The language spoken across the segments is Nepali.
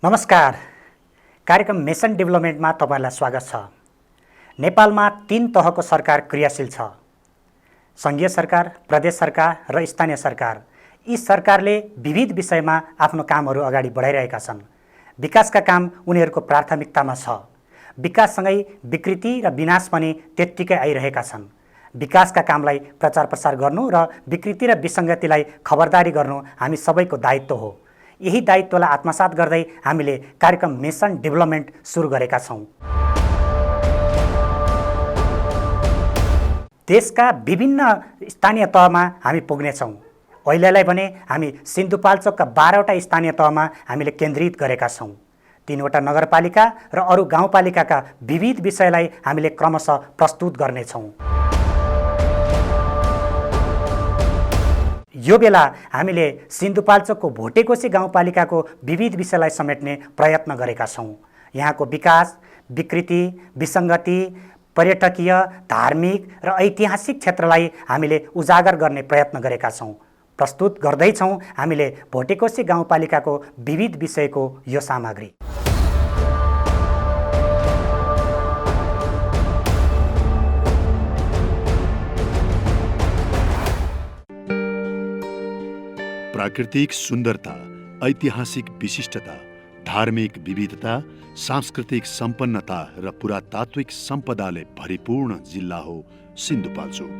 नमस्कार। कार्यक्रम मेसन डेभलपमेन्टमा तपाईलाई स्वागत छ। नेपालमा 3 तहको सरकार क्रियाशील छ। संघीय सरकार, प्रदेश सरकार र स्थानीय सरकार। यी सरकारले विविध विषयमा आफ्नो कामहरू अगाडि बढाइरहेका छन्। विकासका काम उनीहरूको प्राथमिकतामा छ। विकाससँगै विकृति र विनाश पनि त्यत्तिकै आइरहेका छन्। विकासका कामलाई प्रचार प्रसार गर्नु र विकृति र विसङ्गतिलाई खबरदारी गर्नु हामी सबैको दायित्व हो। यही दायित्वलाई आत्मसात गर्दै हामीले कार्यक्रम मेसन डेभलपमेन्ट सुरु गरेका छौँ। देशका विभिन्न स्थानीय तहमा हामी पुग्नेछौँ। अहिलेलाई भने हामी सिन्धुपाल्चोकका 12वटा स्थानीय तहमा हामीले केन्द्रित गरेका छौँ। 3वटा नगरपालिका र अरू गाउँपालिकाका विविध विषयलाई हामीले क्रमशः प्रस्तुत गर्नेछौँ। यो बेला हामीले सिन्धुपाल्चोकको भोटेकोशी गाउँपालिकाको विविध विषयलाई समेट्ने प्रयत्न गरेका छौँ। यहाँको विकास, विकृति, विसङ्गति, पर्यटकीय, धार्मिक र ऐतिहासिक क्षेत्रलाई हामीले उजागर गर्ने प्रयत्न गरेका छौँ। प्रस्तुत गर्दैछौँ हामीले भोटेकोशी गाउँपालिकाको विविध विषयको यो सामग्री। प्राकृतिक सुन्दरता, ऐतिहासिक विशिष्टता, धार्मिक विविधता, सांस्कृतिक सम्पन्नता र पुरातात्विक सम्पदाले भरिपूर्ण जिल्ला हो सिन्धुपाल्चोक।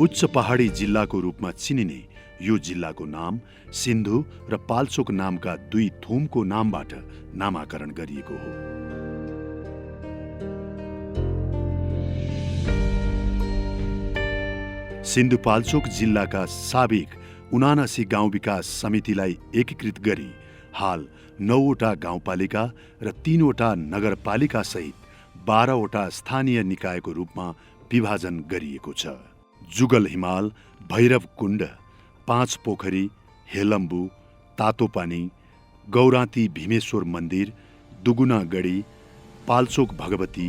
उच्च पहाडी जिल्लाको रूपमा चिनिने यो जिल्लाको नाम सिन्धु र पाल्चोक नामका 2 थुमको नामबाट नामाकरण गरिएको हो। सिन्धुपाल्चोक जिल्लाका साबिक 79 गाउँ विकास समितिलाई एकीकृत गरी हाल 9वटा गाउँपालिका र 3वटा नगरपालिका सहित 12वटा स्थानीय निकायको रूपमा विभाजन गरिएको छ। जुगल हिमाल, भैरव कुण्ड, 5 पोखरी, हेलम्बु, तातोपानी, गौराती भीमेश्वर मन्दिर, दुगुना गढी, पाल्चोक भगवती,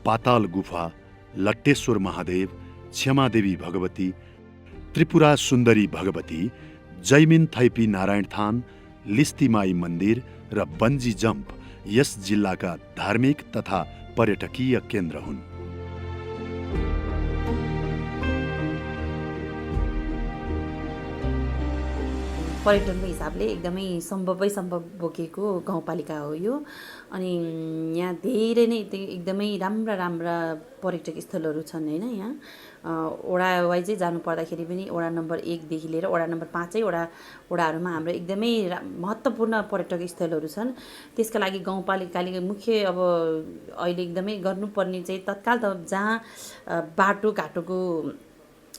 पाताल गुफा, लट्टेश्वर महादेव, क्षमादेवी भगवती, त्रिपुरा सुन्दरी भगवती, जैमिन थैपी नारायण थान, लिस्तिमाई मन्दिर र बन्जी जम्प यस जिल्लाका धार्मिक तथा पर्यटकीय केन्द्र हुन्। पर्यटनको हिसाबले एकदमै सम्भव बोकेको गाउँपालिका हो यो। अनि यहाँ धेरै नै एकदमै राम्रा पर्यटक स्थलहरू छन् हैन। यहाँ वडा वाइजै जानु पर्दाखेरि पनि वडा नम्बर 1 देखि लिएर वडा नम्बर 5 वडाहरूमा हाम्रो एकदमै महत्त्वपूर्ण पर्यटक स्थलहरू छन्। त्यसका लागि गाउँपालिकाले मुख्य अब अहिले एकदमै गर्नुपर्ने चाहिँ तत्काल त जहाँ बाटोघाटोको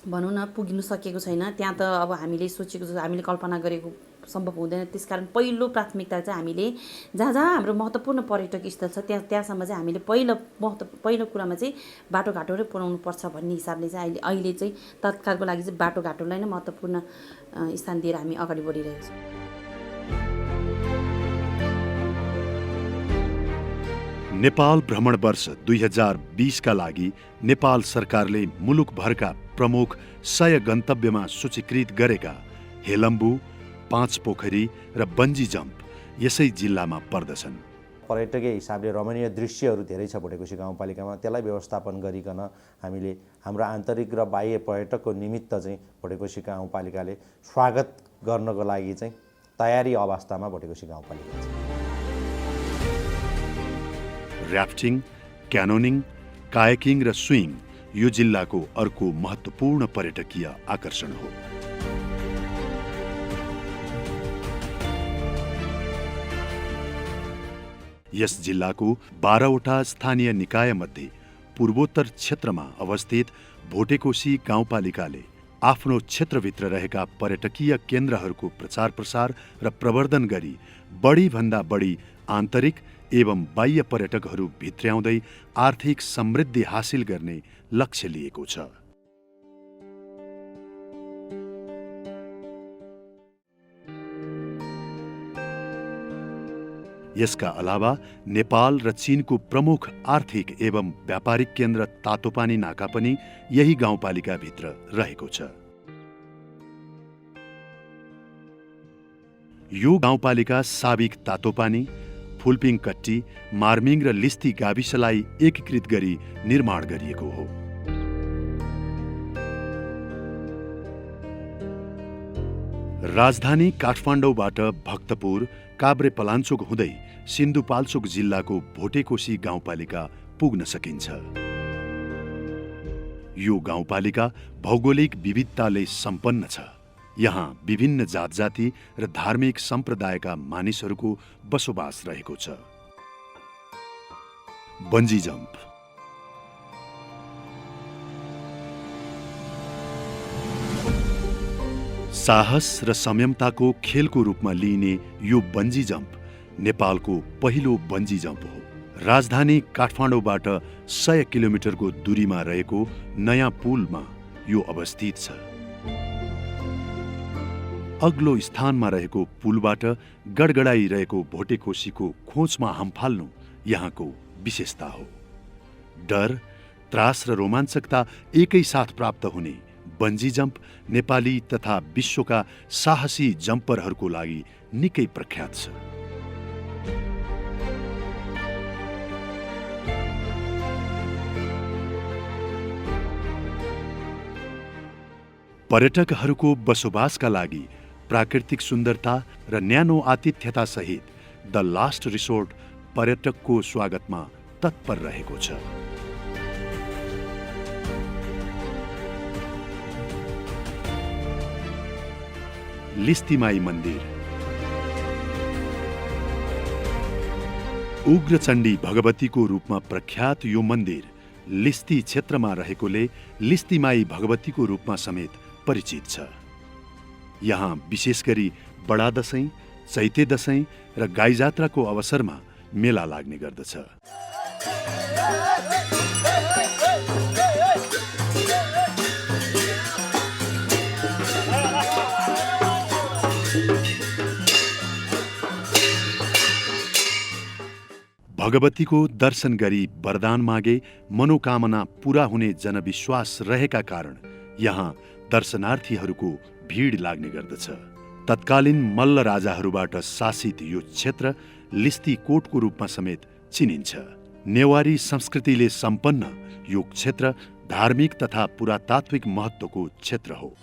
भनौँ न पुग्नु सकेको छैन त्यहाँ त अब हामीले सोचेको हामीले कल्पना गरेको सम्भव हुँदैन। त्यसकारण पहिलो प्राथमिकता चाहिँ हामीले जहाँ हाम्रो महत्त्वपूर्ण पर्यटक स्थल छ त्यहाँसम्म चाहिँ हामीले पहिलो कुरामा चाहिँ बाटोघाटोहरू पुर्याउनु पर्छ भन्ने हिसाबले चाहिँ अहिले चाहिँ तत्कालको लागि चाहिँ बाटोघाटोलाई नै महत्त्वपूर्ण स्थान दिएर हामी अगाडि बढिरहेका छौँ। नेपाल भ्रमण वर्ष 2020 का लागि नेपाल सरकारले मुलुकभरका प्रमुख 100 गन्तव्यमा सूचीकृत गरेका हेलम्बु, 5 पोखरी र बन्जी जम्प यसै जिल्लामा पर्दछन्। पर्यटकीय हिसाबले रमणीय दृश्यहरू धेरै छ भोटेकोशी गाउँपालिकामा। त्यसलाई व्यवस्थापन गरिकन हामीले हाम्रो आन्तरिक र बाह्य पर्यटकको निमित्त चाहिँ भोटेकोशी गाउँपालिकाले स्वागत गर्नको लागि चाहिँ तयारी अवस्थामा भोटेकोशी गाउँपालिका छ। र्याफ्टिङ, क्यानोनिङ, कायाकिङ र स्विङ यो जिल्लाको अर्को महत्त्वपूर्ण पर्यटकीय आकर्षण हो। यस जिल्लाको 12वटा स्थानीय निकाय मध्ये पूर्वोत्तर क्षेत्रमा अवस्थित भोटेकोशी गाउँपालिकाले आफ्नो क्षेत्रभित्र रहेका पर्यटकीय केन्द्रहरूको प्रचार प्रसार र प्रवर्धन गरी बढीभन्दा बढी आन्तरिक एवं बाह्य पर्यटकहरू भित्र्याउँदै आर्थिक समृद्धि हासिल गर्ने लक्ष्य लिएको छ। यसका अलावा नेपाल र चीनको प्रमुख आर्थिक एवं व्यापारिक केन्द्र तातोपानी नाका पनि यही गाउँपालिकाभित्र रहेको छ। यो गाउँपालिका साबिक तातोपानी, फुलपिङकट्टी, मार्मिङ र लिस्ती गाविसलाई एकीकृत गरी निर्माण गरिएको हो। राजधानी काठमाडौँबाट भक्तपुर, काभ्रेपलाञ्चोक हुँदै सिन्धुपाल्चोक जिल्लाको भोटेकोशी गाउँपालिका पुग्न सकिन्छ। यो गाउँपालिका भौगोलिक विविधताले सम्पन्न छ। यहाँ विभिन्न जातजाति र धार्मिक सम्प्रदायका मानिसहरूको बसोबास रहेको छ। Bungee jump. साहस र संयमताको खेलको रूपमा लिइने यो बन्जी जम्प नेपालको पहिलो बन्जी जम्प हो। राजधानी काठमाडौँबाट 100 किलोमिटरको दूरीमा रहेको नयाँ पुलमा यो अवस्थित छ। अग्लो स्थानमा रहेको पुलबाट गडगडाइरहेको भोटेकोशीको खोजमा हामफाल्नु यहाँको विशेषता हो। डर, त्रास र रोमाञ्चकता एकैसाथ प्राप्त हुने बन्जी जम्प नेपाली तथा विश्वका साहसी जम्परहरूको लागि निकै प्रख्यात छ। पर्यटकहरूको बसोबासका लागि प्राकृतिक सुन्दरता र न्यानो आतिथ्यता सहित द लास्ट रिसोर्ट पर्यटकको स्वागतमा तत्पर रहेको छ। लिस्तीमाई मन्दिर। उग्रचण्डी भगवतीको रूपमा प्रख्यात यो मन्दिर लिस्ती क्षेत्रमा रहेकोले लिस्तीमाई भगवतीको रूपमा समेत परिचित छ। यहाँ विशेष गरी बडा दशैं, चैते दशैं र गाई जात्राको अवसरमा मेला लाग्ने गर्दछ। भगवतीको दर्शन गरी वरदान मागे मनोकामना पूरा हुने जनविश्वास रहेका कारण यहाँ दर्शनार्थीहरूको भीड लाग्ने गर्दछ। तत्कालीन मल्ल राजाहरूबाट शासित यो क्षेत्र लिस्ती कोटको रूपमा समेत चिनिन्छ। नेवारी संस्कृतिले सम्पन्न यो क्षेत्र धार्मिक तथा पुरातात्विक महत्त्वको क्षेत्र हो।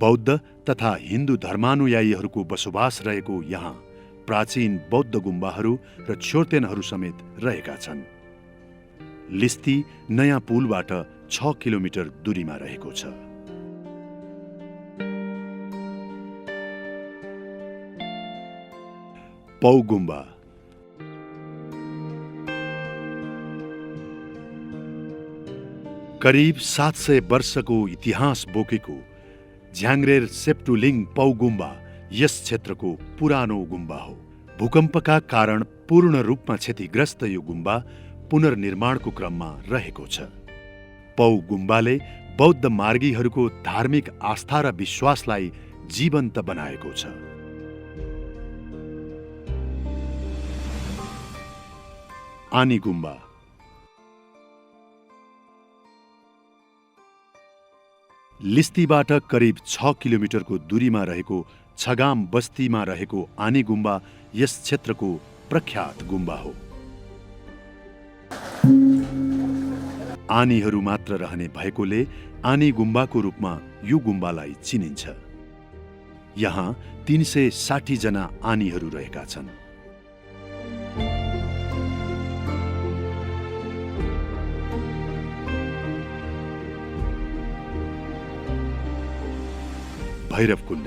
बौद्ध तथा हिन्दू धर्मानुयायीहरूको बसोबास रहेको यहाँ प्राचीन बौद्ध गुम्बाहरू र छोर्तेनहरू समेत रहेका छन्। लिस्ती नयाँ पुलबाट 6 किलोमिटर दूरीमा रहेको छ। पौ गुम्बा। करिब 700 वर्षको इतिहास बोकेको झ्याङ्ग्रेर सेप्टुलिङ पौ गुम्बा यस क्षेत्रको पुरानो गुम्बा हो। भूकम्पका कारण पूर्ण रूपमा क्षतिग्रस्त यो गुम्बा पुनर्निर्माणको क्रममा रहेको छ। पौ गुम्बाले बौद्ध मार्गीहरूको धार्मिक आस्था र विश्वासलाई जीवन्त बनाएको छ। आनी गुम्बा। लिस्तीबाट करिब 6 किलोमिटरको दूरीमा रहेको छगाम बस्तीमा रहेको आनी गुम्बा यस क्षेत्रको प्रख्यात गुम्बा हो। आनीहरू मात्र रहने भएकोले आनी गुम्बाको रूपमा यो गुम्बालाई चिनिन्छ। यहाँ 360 जना आनीहरू रहेका छन्। भैरवकुण्ड।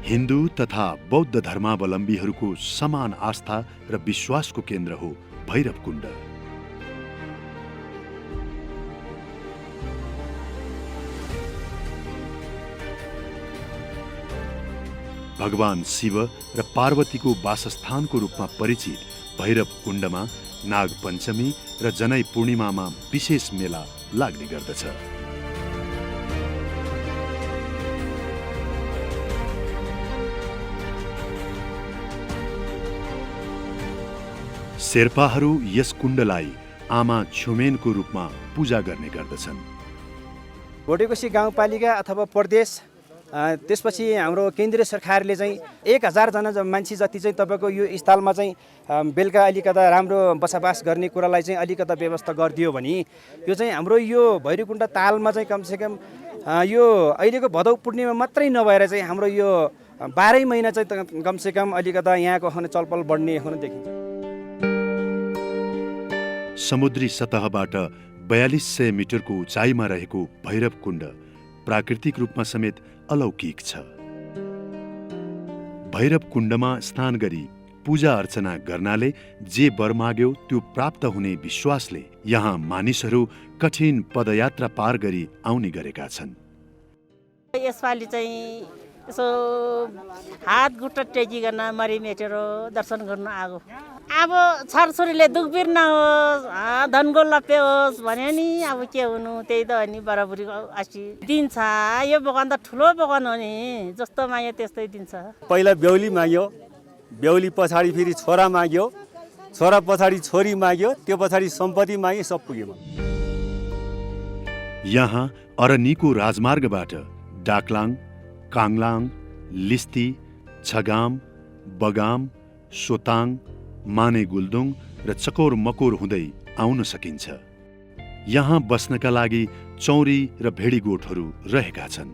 हिन्दू तथा बौद्ध धर्मावलम्बीहरूको समान आस्था र विश्वासको केन्द्र हो भैरवकुण्ड। भगवान शिव र पार्वतीको वासस्थानको रूपमा परिचित भैरव कुण्डमा नाग पञ्चमी र जनै पूर्णिमामा विशेष मेला लाग्ने गर्दछ। शेर्पाहरू यस कुण्डलाई आमा छुमेनको रूपमा पूजा गर्ने गर्दछन्। भोटेकोशी गाउँपालिका अथवा प्रदेश त्यसपछि हाम्रो केन्द्रीय सरकारले चाहिँ 1000 जना मान्छे जति चाहिँ तपाईँको यो स्थलमा चाहिँ बेलुका अलिकता राम्रो बसोबास गर्ने कुरालाई चाहिँ अलिकता व्यवस्था गरिदियो भने यो चाहिँ हाम्रो यो भैरवकुण्ड तालमा चाहिँ कमसेकम यो अहिलेको भदौ पूर्णिमा मात्रै नभएर चाहिँ हाम्रो यो 12 महिना चाहिँ कमसेकम अलिकता यहाँको चलपल बढ्ने देखिन्छ। समुद्री सतहबाट 4200 मिटरको उचाइमा रहेको भैरवकुण्ड प्राकृतिक रूपमा समेत अलौकिक छ। भैरवकुण्डमा स्नान गरी पूजा अर्चना गर्नाले जे वर माग्यो त्यो प्राप्त हुने विश्वासले यहाँ मानिसहरू कठिन पदयात्रा पार गरी आउने गरेका छन्। यसपालि चाहिँ यसो हात खुट्टा टेकिकन मरिमेटेर दर्शन गर्न आगो। अब छोरछोरीले दुखबिर नहोस्, धनको लप्पे होस् भने नि अब के हुनु, त्यही त हो नि बराबरीको आशी दिन्छ। यो बगान त ठुलो बगान हो नि, जस्तो माग्यो त्यस्तै दिन्छ। पहिला बेहुली माग्यो, बेहुली पछाडि फेरि छोरा माग्यो, छोरा पछाडि छोरी माग्यो, त्यो पछाडि सम्पत्ति माग्यो, सब पुग्यो। यहाँ अरनिको राजमार्गबाट डाकलाङ, काङलाङ, लिस्ती, छगाम, बगाम, सोताङ, मानेगुल्दुङ र चकोर मकोर हुँदै आउन सकिन्छ। यहाँ बस्नका लागि चौरी र भेडीगोठहरू रहेका छन्।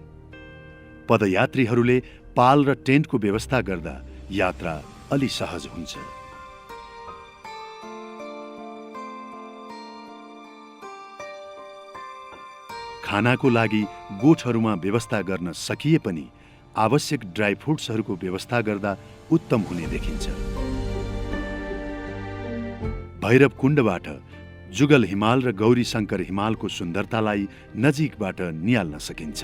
पदयात्रीहरूले पाल र टेन्टको व्यवस्था गर्दा यात्रा अलि सहज हुन्छ। खानाको लागि गोठहरूमा व्यवस्था गर्न सकिए पनि आवश्यक ड्राई फ्रुट्सहरूको व्यवस्था गर्दा उत्तम हुने देखिन्छ। भैरवकुण्डबाट जुगल हिमाल र गौरी शङ्कर हिमालको सुन्दरतालाई नजिकबाट निहाल्न सकिन्छ।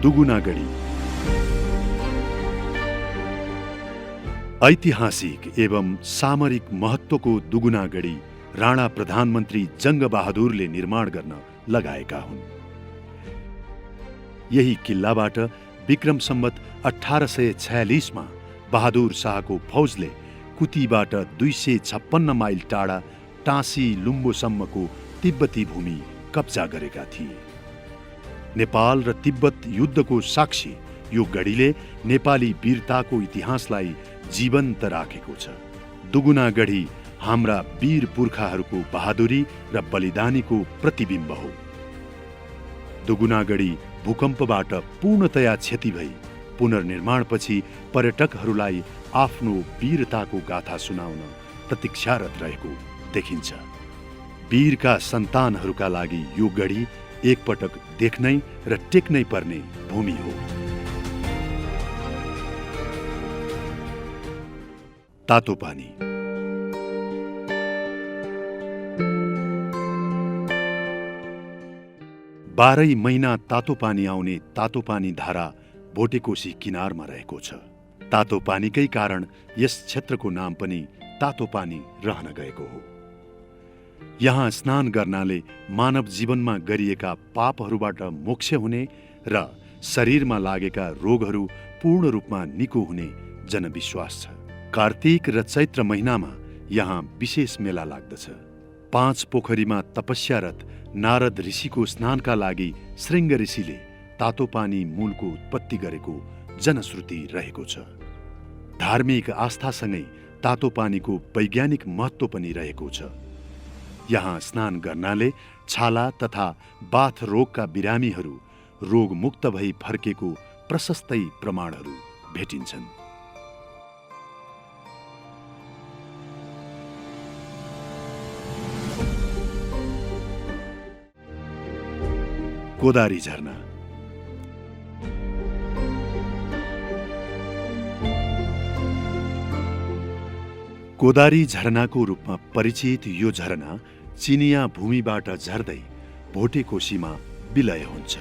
दुगुनागढी ऐतिहासिक एवं सामरिक महत्त्वको दुगुनागढी राणा प्रधानमन्त्री जङ्गबहादुरले निर्माण गर्न लगाएका हुन्। यही किल्लाबाट विक्रम सम्वत 1846 मा बहादुर शाहको फौजले कुतीबाट 256 माइल टाढा टाँसी लुम्बोसम्मको तिब्बती भूमि कब्जा गरेका थिए। नेपाल र तिब्बत युद्धको साक्षी यो गढीले नेपाली वीरताको इतिहासलाई जीवन्त राखेको छ। दुगुनागढी हाम्रा वीर पुर्खाहरूको बहादुरी र बलिदानीको प्रतिबिम्ब हो। दुगुनागढी भूकम्पबाट पूर्णतया क्षति भई पुनर्निर्माणपछि पर्यटकहरूलाई आफ्नो वीरताको गाथा सुनाउन प्रतीक्षारत रहेको देखिन्छ। वीरका सन्तानहरूका लागि यो गढी एकपटक देख्नै र टेक्नै पर्ने भूमि हो। तातोपानी बाह्रै महिना तातोपानी आउने तातोपानी धारा भोटेकोशी किनारमा रहेको छ। तातोपानीकै कारण यस क्षेत्रको नाम पनि तातोपानी रहन गएको हो। यहाँ स्नान गर्नाले मानव जीवनमा गरिएका पापहरूबाट मोक्ष हुने र शरीरमा लागेका रोगहरू पूर्ण रूपमा निको हुने जनविश्वास छ। कार्तिक र चैत्र महिनामा यहाँ विशेष मेला लाग्दछ। 5 पोखरीमा तपस्यारत नारद ऋषिको स्नानका लागि श्रृङ्ग ऋषिले तातोपानी मूलको उत्पत्ति गरेको जनश्रुति रहेको छ। धार्मिक आस्थासँगै तातोपानीको वैज्ञानिक महत्त्व पनि रहेको छ। यहाँ स्नान गर्नाले छाला तथा बाथ रोगका बिरामीहरू रोगमुक्त भई फर्केको प्रशस्तै प्रमाणहरू भेटिन्छन्। कोदारी झरना। कोदारी झरनाको रूपमा परिचित यो झरना चिनिया भूमिबाट झर्दै भोटेकोसीमा विलय हुन्छ।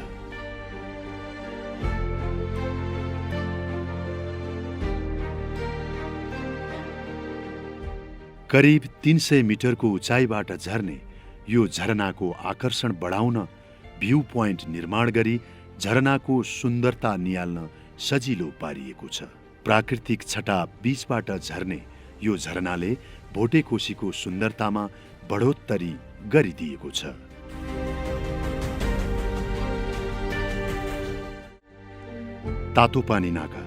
करिब 300 मिटरको उचाइबाट झर्ने यो झरनाको आकर्षण बढाउन भ्यू पोइन्ट निर्माण गरी झरनाको सुन्दरता निहाल्न सजिलो पारिएको छ। प्राकृतिक छटा बीचबाट झर्ने यो झरनाले भोटेकोसीको सुन्दरतामा बढोत्तरी गरिदिएको छ। तातोपानी नाका।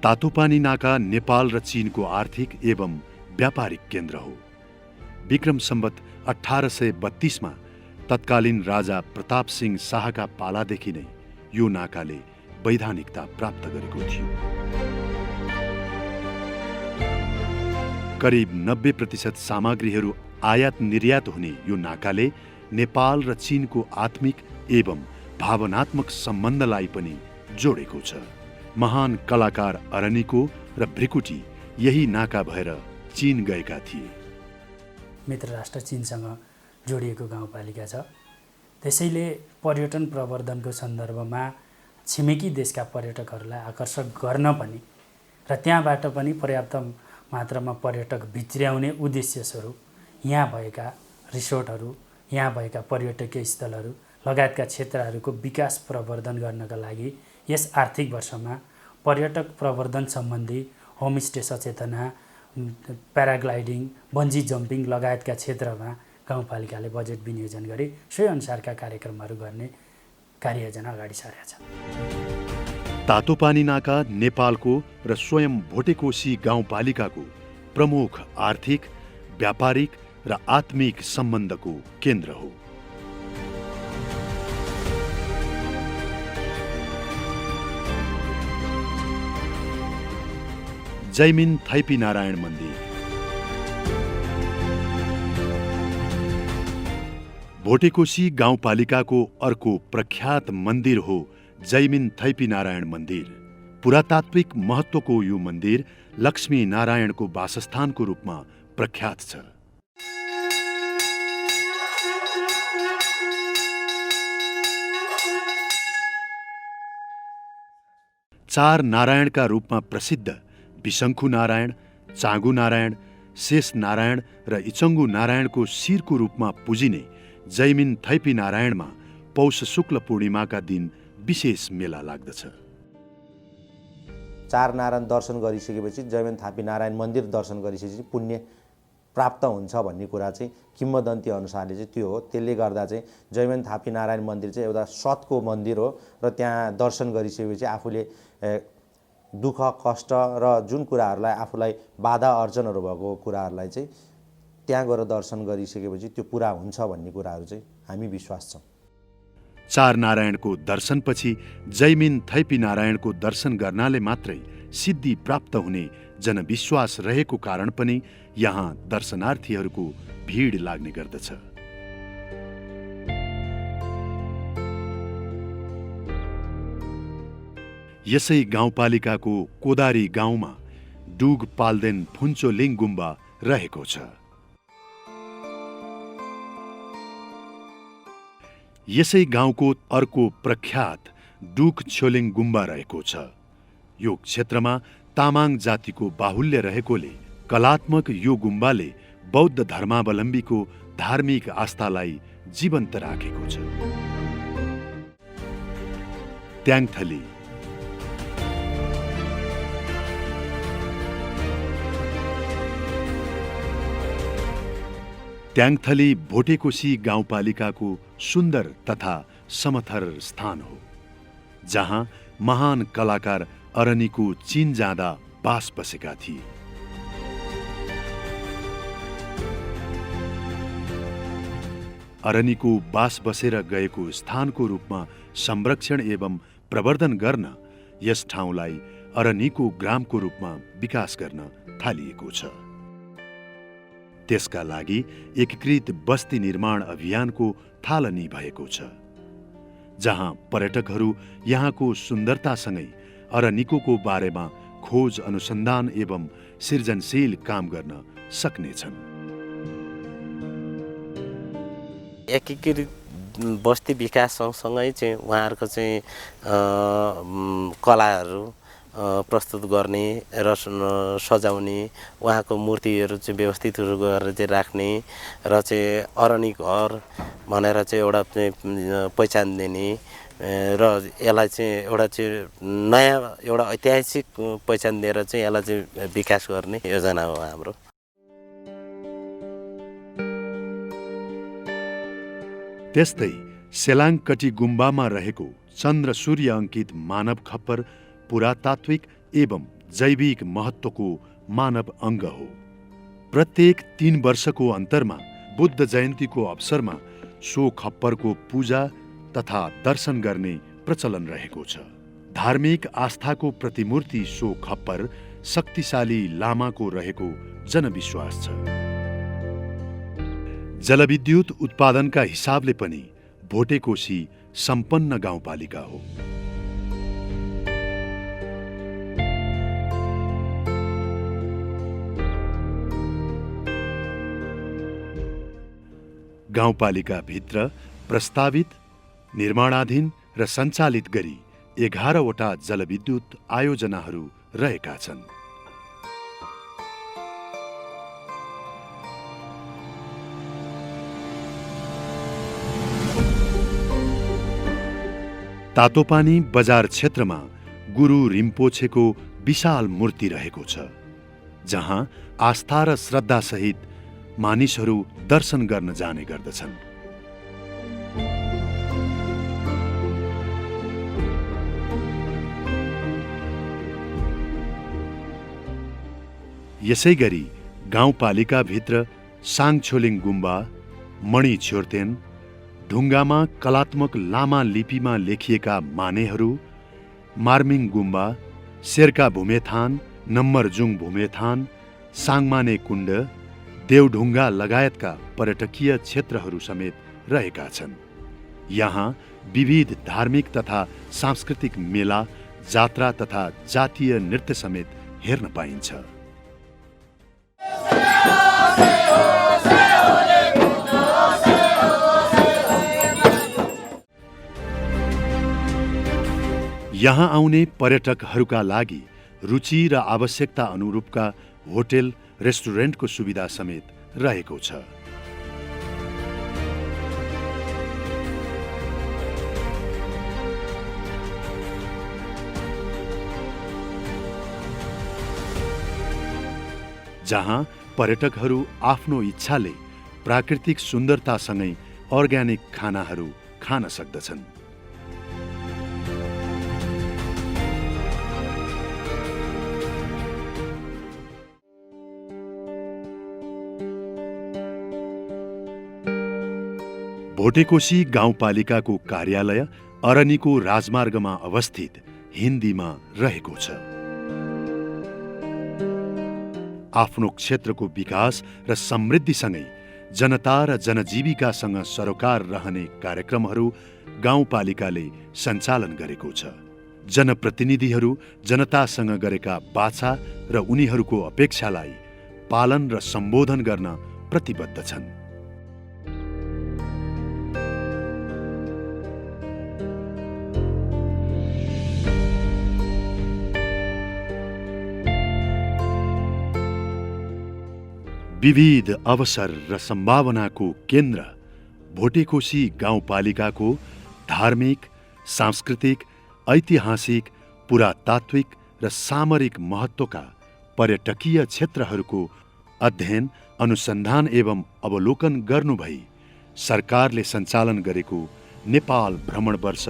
तातोपानी नाका नेपाल र चीनको आर्थिक एवं व्यापारिक केन्द्र हो। विक्रम सम्वत 1832 मा तत्कालीन राजा प्रताप सिंह शाहका पालादेखि नै यो नाकाले वैधानिकता प्राप्त गरेको थियो। करिब 90% सामग्रीहरू आयात निर्यात हुने यो नाकाले नेपाल र चीनको आत्मिक एवं भावनात्मक सम्बन्धलाई पनि जोडेको छ। महान कलाकार अरनिको र भ्रिकुटी यही नाका भएर चीन गएका थिए। मित्र राष्ट्र चीनसँग जोडिएको गाउँपालिका छ। त्यसैले पर्यटन प्रवर्धनको सन्दर्भमा छिमेकी देशका पर्यटकहरूलाई आकर्षक गर्न पनि र त्यहाँबाट पनि पर्याप्त मात्रामा पर्यटक भित्र्याउने उद्देश्य स्वरूप यहाँ भएका रिसोर्टहरू, यहाँ भएका पर्यटकीय स्थलहरू लगायतका क्षेत्रहरूको विकास प्रवर्धन गर्नका लागि यस आर्थिक वर्षमा पर्यटक प्रवर्धन सम्बन्धी होमस्टे सचेतना, प्याराग्लाइडिङ, बन्जी जम्पिङ लगायतका क्षेत्रमा गाउँपालिकाले बजेट विनियोजन गरी सोही अनुसारका कार्यक्रमहरू गर्ने कार्ययोजना अगाडि सारेको छ। तातोपानी नाका नेपालको र स्वयं भोटेकोसी गाउँपालिकाको प्रमुख आर्थिक, व्यापारिक र आत्मिक सम्बन्धको केन्द्र हो। जैमिन थैपीनारायण मन्दिर। भोटेकोसी गाउँपालिकाको अर्को प्रख्यात मन्दिर हो जैमिन थैपीनारायण मन्दिर। पुरातात्विक महत्त्वको यो मन्दिर लक्ष्मी नारायणको वासस्थानको रूपमा प्रख्यात छ। चार नारायणका रूपमा प्रसिद्ध विशङ्खु नारायण, चाँगु नारायण, शेष नारायण र इचङ्गु नारायणको शिरको रूपमा पुजिने जैमिन थैपी नारायणमा पौष शुक्ल पूर्णिमाका दिन विशेष मेला लाग्दछ। चार नारायण दर्शन गरिसकेपछि जैमिन थापी नारायण मन्दिर दर्शन गरिसकेपछि पुण्य प्राप्त हुन्छ भन्ने कुरा चाहिँ किम्वदन्ती अनुसारले चाहिँ त्यो हो। त्यसले गर्दा चाहिँ जैमिन थापी नारायण मन्दिर चाहिँ एउटा सतको मन्दिर हो र त्यहाँ दर्शन गरिसकेपछि आफूले दुःख कष्ट र जुन कुराहरूलाई आफूलाई बाधा अर्जनहरू भएको कुराहरूलाई चाहिँ त्यहाँ गएर दर्शन गरिसकेपछि त्यो पुरा हुन्छ भन्ने कुराहरू चाहिँ हामी विश्वास छौँ। चार नारायणको दर्शनपछि जैमिन थैपी नारायणको दर्शन गर्नाले मात्रै सिद्धि प्राप्त हुने जनविश्वास रहेको कारण पनि यहाँ दर्शनार्थीहरूको भिड लाग्ने गर्दछ। यसै गाउँपालिकाको कोदारी गाउँमा डुग पाल्देन फुन्चोलिङ गुम्बा रहेको छ। यसै गाउँको अर्को प्रख्यात डुग छोलिङ गुम्बा रहेको छ। यो क्षेत्रमा तामाङ जातिको बाहुल्य रहेकोले कलात्मक यो गुम्बाले बौद्ध धर्मावलम्बीको धार्मिक आस्थालाई जीवन्त राखेको छ। ट्याङथली। ट्याङथली भोटेकोसी गाउँपालिकाको सुन्दर तथा समथर स्थान हो, जहाँ महान कलाकार अरनिको चीन जाँदा बास बसेका थिए। अरनिको बास बसेर गएको स्थानको रूपमा संरक्षण एवं प्रवर्धन गर्न यस ठाउँलाई अरनिको ग्रामको रूपमा विकास गर्न थालिएको छ। त्यसका लागि एकीकृत बस्ती निर्माण अभियानको थालनी भएको छ, जहाँ पर्यटकहरू यहाँको सुन्दरतासँगै अरनिकोको बारेमा खोज अनुसन्धान एवं सृजनशील काम गर्न सक्नेछन्। एकीकृत बस्ती विकास सँगसँगै चाहिँ उहाँहरूको चाहिँ कलाहरू प्रस्तुत गर्ने र सजाउने, उहाँको मूर्तिहरू चाहिँ व्यवस्थितहरू गरेर चाहिँ राख्ने र चाहिँ अरनी घर भनेर चाहिँ एउटा चाहिँ पहिचान दिने र यसलाई चाहिँ एउटा चाहिँ नयाँ एउटा ऐतिहासिक पहिचान दिएर चाहिँ यसलाई चाहिँ विकास गर्ने योजना हो हाम्रो। त्यस्तै सेलाङकटी गुम्बामा रहेको चन्द्र सूर्य अङ्कित मानव खप्पर पुरातात्विक एवं जैविक महत्त्वको मानव अङ्ग हो। प्रत्येक 3 वर्षको अन्तरमा बुद्ध जयन्तीको अवसरमा सो खप्परको पूजा तथा दर्शन गर्ने प्रचलन रहेको छ। धार्मिक आस्थाको प्रतिमूर्ति सो खप्पर शक्तिशाली लामाको रहेको जनविश्वास छ। जलविद्युत उत्पादनका हिसाबले पनि भोटेकोशी सम्पन्न गाउँपालिका हो। गाउँपालिका भित्र प्रस्तावित, निर्माणाधीन र सञ्चालित गरी 11 वटा जलविद्युत आयोजनाहरू रहेका छन्। तातोपानी बजार क्षेत्रमा गुरु रिम्पोछेको विशाल मूर्ति रहेको छ, जहाँ आस्था र श्रद्धासहित मानिसहरू दर्शन गर्न जाने गर्दछन्। यसैगरी गाउँपालिकाभित्र साङछोलिङ गुम्बा, मणि छ्योर्तेन, ढुङ्गामा कलात्मक लामा लिपिमा लेखिएका मानेहरू, मार्मिङ गुम्बा, शेर्का भूमेथान, नम्बरजुङ भूमेथान, साङमाने कुण्ड, देवढुङ्गा लगायतका पर्यटकीय क्षेत्रहरू समेत रहेका छन्। यहाँ विविध धार्मिक तथा सांस्कृतिक मेला, जात्रा तथा जातीय नृत्य समेत हेर्न पाइन्छ। यहाँ आउने पर्यटकहरूका लागि रुचि र आवश्यकता अनुरूपका होटेल, रेस्टुरेन्टको सुविधा समेत रहेको छ। जहाँ पर्यटकहरू आफ्नो इच्छाले प्राकृतिक सुन्दरतासँगै अर्ग्यानिक खानाहरू खान सक्दछन्। भोटेकोशी गाउँपालिकाको कार्यालय अरनिको राजमार्गमा अवस्थित हिन्दीमा रहेको छ। आफ्नो क्षेत्रको विकास र समृद्धिसँगै जनता र जनजीविकासँग सरोकार रहने कार्यक्रमहरू गाउँपालिकाले सञ्चालन गरेको छ। जनप्रतिनिधिहरू जनतासँग गरेका बाछा र उनीहरूको अपेक्षालाई पालन र सम्बोधन गर्न प्रतिबद्ध छन्। विविध अवसर र सम्भावनाको केन्द्र भोटेकोशी गाउँपालिकाको धार्मिक, सांस्कृतिक, ऐतिहासिक, पुरातात्विक र सामरिक महत्त्वका पर्यटकीय क्षेत्रहरूको अध्ययन, अनुसन्धान एवं अवलोकन गर्नुभई सरकारले सञ्चालन गरेको नेपाल भ्रमण वर्ष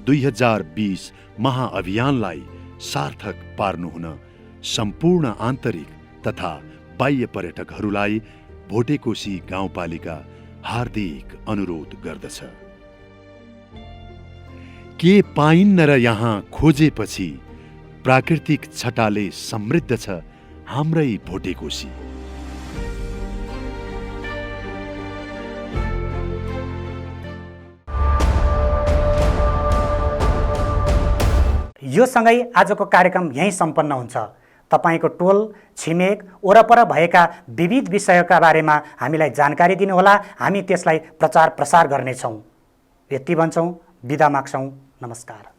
2020 महाअभियानलाई सार्थक पार्नुहुन सम्पूर्ण आन्तरिक तथा बाह्य पर्यटकहरूलाई भोटेकोशी गाउँपालिका हार्दिक अनुरोध गर्दछ। के पाइन्न र यहाँ खोजेपछि प्राकृतिक छटाले समृद्ध छ हाम्रै भोटेकोशी। यो सँगै आजको कार्यक्रम यहीँ सम्पन्न हुन्छ। तपाईको टोल छिमेक वरपर भएका विविध विषयका बारेमा हामीलाई जानकारी दिनुहोला, हामी त्यसलाई प्रचार प्रसार गर्नेछौँ। यति भन्छौँ, बिदा माग्छौँ, नमस्कार।